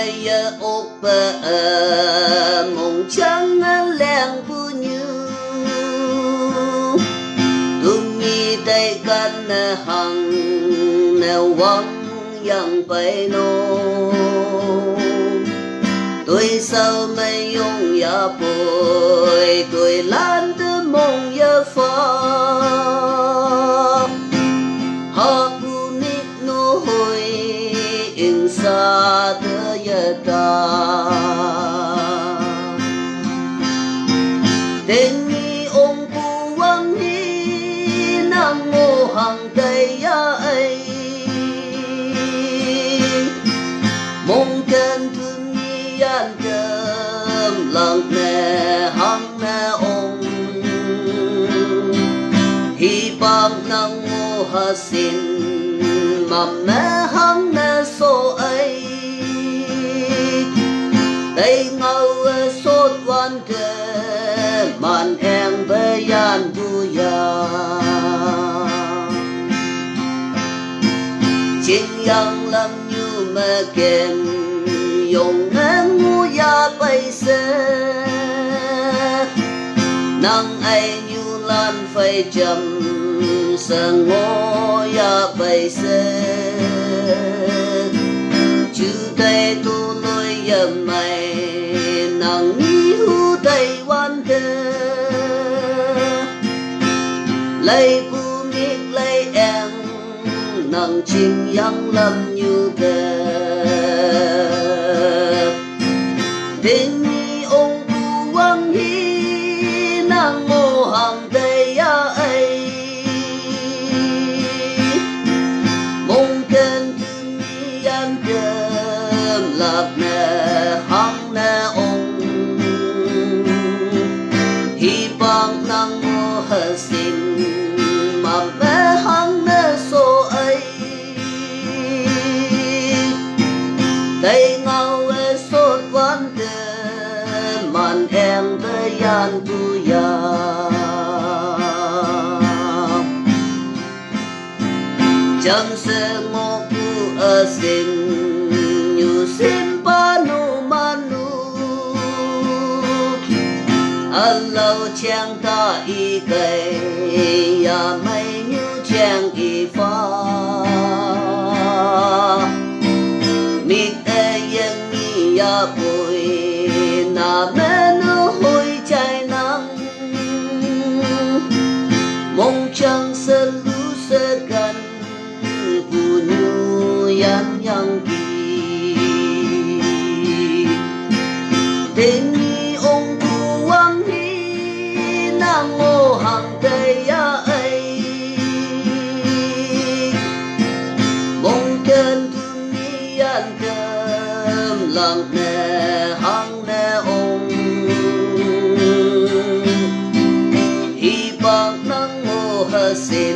bây giờ ốc mong chẳng leng bu như tung nhi tay căn hằng nèo vắng yang bay nô tôi sao mây yong ya bồi tôi lan tư mong ya pha ha bu nít nô hồi in sa tư ya ta tên ni ông bu wang hi nam mô hằng tây ya ai mong cần thương nhi an tâm lặng nè hăng nè ông hy vọng năng mô hà xin mầm nè hăng nè số ấy tay ngâu sốt văn thế màn em với yan du ya chính yang lâm như mơ kèm dùng ngang ngu ya bay xe năng ai như lan phai chầm sờ ngô ya bay xe chữ tay tu lôi yầm mày năng ni hu tay quan thế lấy bu miết lấy em năng chinh yang lâm như thế tên ni ông bu wang hi năng mô hằng tây ya ai mong cần thương ni an tâm lạc nè hằng nè ông hy vọng năng mô hà xin mà bé hằng nè số ấy tay ngâu sốt văn thế màn em với yan tu ya chẳng sẽ ngô cu ở xin như xin panu manu lâu chàng ta y cây ya mây như chàng y pha mít yang ni ya bồi na mẹ nó hồi trái nắng mong chẳng sẽ lú sẽ gần bu như yan yang kỳ tên ni ông bu wang hi nam mô hằng tây ya ai mong cần thương ni an tâm lặng nè hằng nè ông hy vọng năng mô hà xin